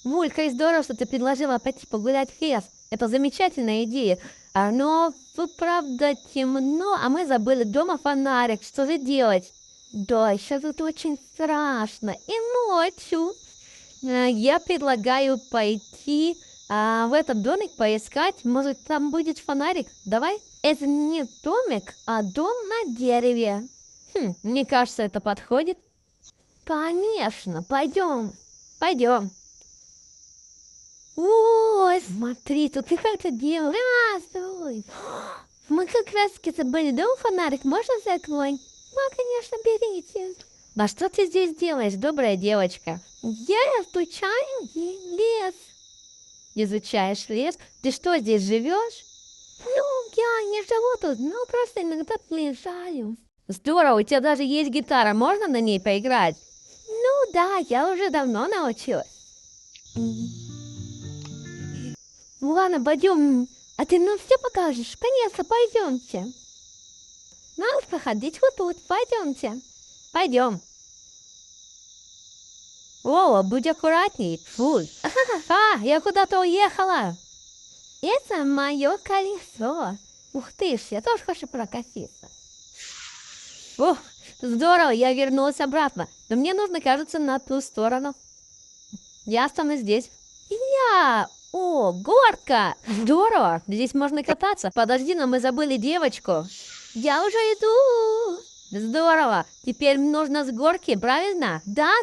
Мулька, и здорово, что ты предложила пойти погулять в лес. Это замечательная идея. Но тут, правда, темно, а мы забыли дома фонарик. Что же делать? Да, еще тут очень страшно. И ночью. Я предлагаю пойти в этот домик поискать. Может, там будет фонарик? Давай. Это не домик, а дом на дереве. Мне кажется, это подходит. Конечно, пойдем. Пойдем. Ой, смотри, тут какая-то дело. Здравствуй. Мы как раз таки забыли дом фонарик. Можно закрыть? Да, конечно, берите. Да что ты здесь делаешь, добрая девочка? Я изучаю лес. Изучаешь лес? Ты что, здесь живешь? Ну, я не живу тут, но просто иногда приезжаю. Здорово, у тебя даже есть гитара, можно на ней поиграть? Ну да, я уже давно научилась. Ну ладно, пойдем. А ты нам все покажешь? Конечно, пойдемте. Надо проходить вот тут, пойдемте. Пойдем. О, будь аккуратней. Фу. Я куда-то уехала. Это мое колесо. Ух ты ж, я тоже хочу прокатиться. Ух, здорово, я вернулась обратно. Но мне нужно, кажется, на ту сторону. Я останусь здесь. О, горка! Здорово, здесь можно кататься. Подожди, но мы забыли девочку. Я уже иду. Здорово, теперь нужно с горки, правильно? Да.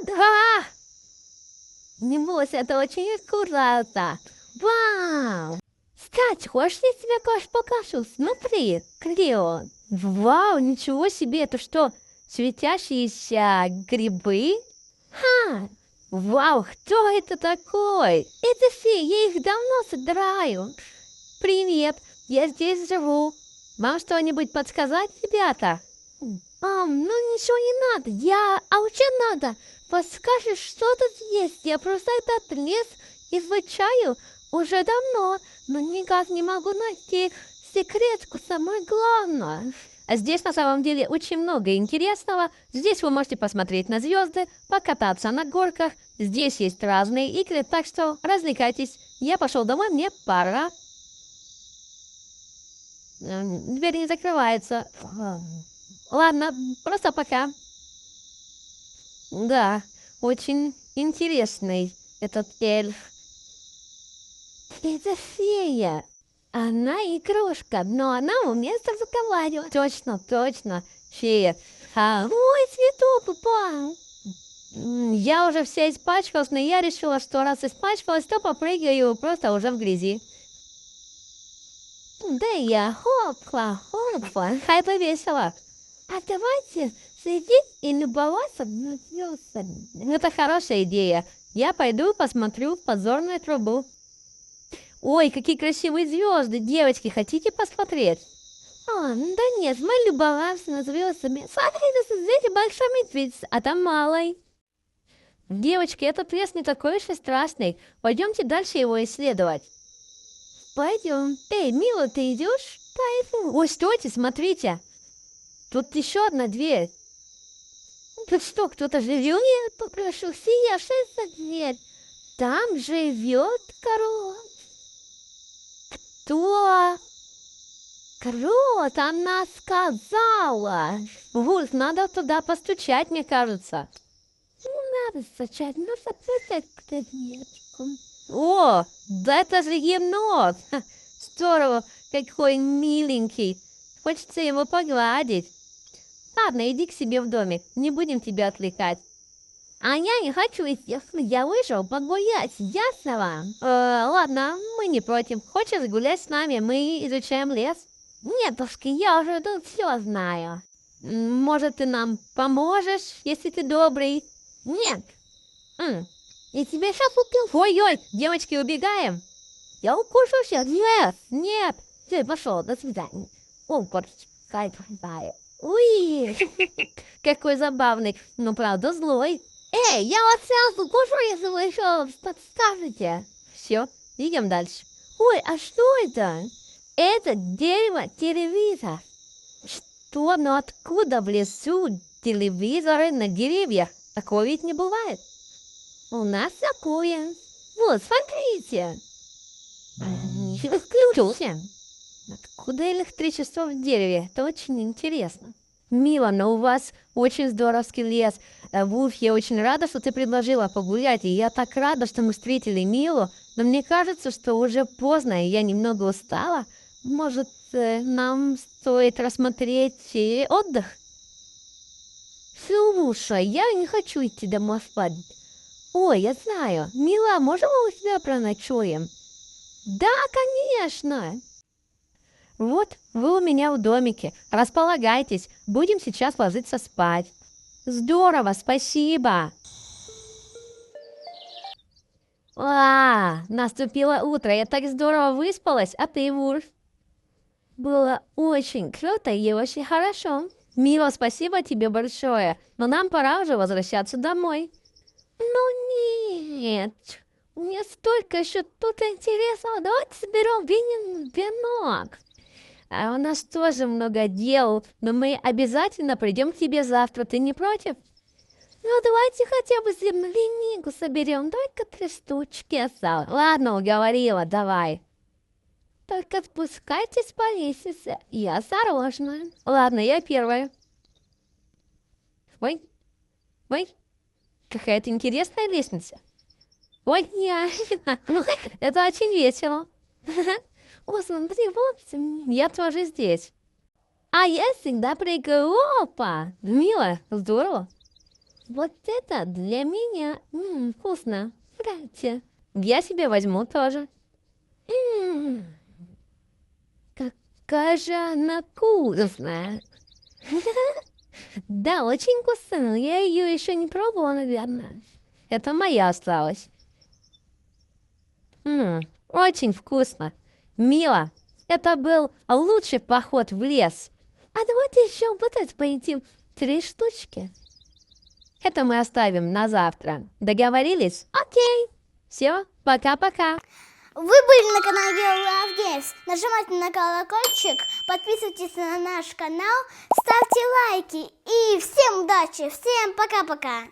Не бойся, это очень аккуратно. Вау! Кстати, хочешь, я тебе кое-что покажу? Смотри, Клео. Вау, ничего себе, это что, светящиеся грибы? Вау, кто это такой? Это все, я их давно собираю. Привет, я здесь живу. Вам что-нибудь подсказать, ребята? Ну ничего не надо, а вообще надо. Подскажешь, что тут есть? Я просто этот лес изучаю уже давно, но никак не могу найти секретку, самое главное. А здесь на самом деле очень много интересного. Здесь вы можете посмотреть на звезды, покататься на горках. Здесь есть разные игры, так что развлекайтесь. Я пошел домой, мне пора. Дверь не закрывается. Ладно, просто пока. Да, очень интересный этот эльф. Это фея. Она игрушка, но она умеет разговаривать. Точно, фея. Ой, цветок упал. Я уже вся испачкалась, но я решила, что раз испачкалась, то попрыгаю просто уже в грязи. Да я хопла, хай бы весело. А давайте сидеть и любоваться звездами. Это хорошая идея. Я пойду посмотрю в подзорную трубу. Ой, какие красивые звезды, девочки, хотите посмотреть? Да нет, мы любовались на звездами. Смотрите, здесь большой медведь, а там малый. Девочки, этот лес не такой уж и страшный. Пойдемте дальше его исследовать. Пойдем. Эй, Мила, ты идешь? Да, иду. Ой, стойте, смотрите. Тут еще одна дверь. Тут что, кто-то живет? Нет, попрошу, съешь за дверь. Там живет корова. Кто? Крот, она сказала. Вульф, надо туда постучать, мне кажется. Не надо стучать, нужно постучать к дверку. О, да это же енот. Здорово, какой миленький. Хочется его погладить. Ладно, иди к себе в домик, не будем тебя отвлекать. А я не хочу идти, я вышел погулять, ясно вам? Ладно, мы не против. Хочешь гулять с нами, мы изучаем лес? Нетушки, я уже тут все знаю. Может, ты нам поможешь, если ты добрый? Нет. И тебе сейчас укусил. Ой-ой, девочки, убегаем. Я укушу сейчас. Нет. Все, пошел, до свидания. О, кайф. Уй, какой забавный, но правда злой. Эй, я вас сейчас укушу, если вы еще подскажете. Все, идем дальше. Ой, а что это? Это дерево-телевизор. Что? Но откуда в лесу телевизоры на деревьях? Такого ведь не бывает. У нас такое. Вот, смотрите. Нифига включился. Откуда электричество в дереве? Это очень интересно. Мила, но у вас очень здоровский лес. Вулф, я очень рада, что ты предложила погулять. И я так рада, что мы встретили Милу. Но мне кажется, что уже поздно, и я немного устала. Может, нам стоит рассмотреть отдых? Слушай, я не хочу идти домой спать. Ой, я знаю. Мила, можем мы у тебя проночуем? Да, конечно. Вот, вы у меня в домике. Располагайтесь, будем сейчас ложиться спать. Здорово, спасибо. Наступило утро, я так здорово выспалась, а ты, Вульф? Было очень круто и очень хорошо. Мила, спасибо тебе большое, но нам пора уже возвращаться домой. Ну нет, мне столько еще тут интересного. Давайте соберем венок. А у нас тоже много дел, но мы обязательно придем к тебе завтра. Ты не против? Ну, давайте хотя бы землянику соберем. Только 3 штучки осталось. Ладно, уговорила, давай. Только спускайтесь по лестнице и осторожно. Ладно, я первая. Ой, ой, какая-то интересная лестница. Ой, это очень весело. О, смотри, вот, я тоже здесь. А я всегда прыгаю. Опа! Мило, здорово. Вот это для меня. Вкусно. Нравится. Я себе возьму тоже. Какая же она вкусная. Да, очень вкусная, но я ее еще не пробовала, наверное. Это моя осталась. Очень вкусно. Мила, это был лучший поход в лес. А давайте еще вот это поедим 3 штучки. Это мы оставим на завтра. Договорились? Окей. Все, пока-пока. Вы были на канале Love Games. Нажимайте на колокольчик, подписывайтесь на наш канал, ставьте лайки. И всем удачи, всем пока-пока.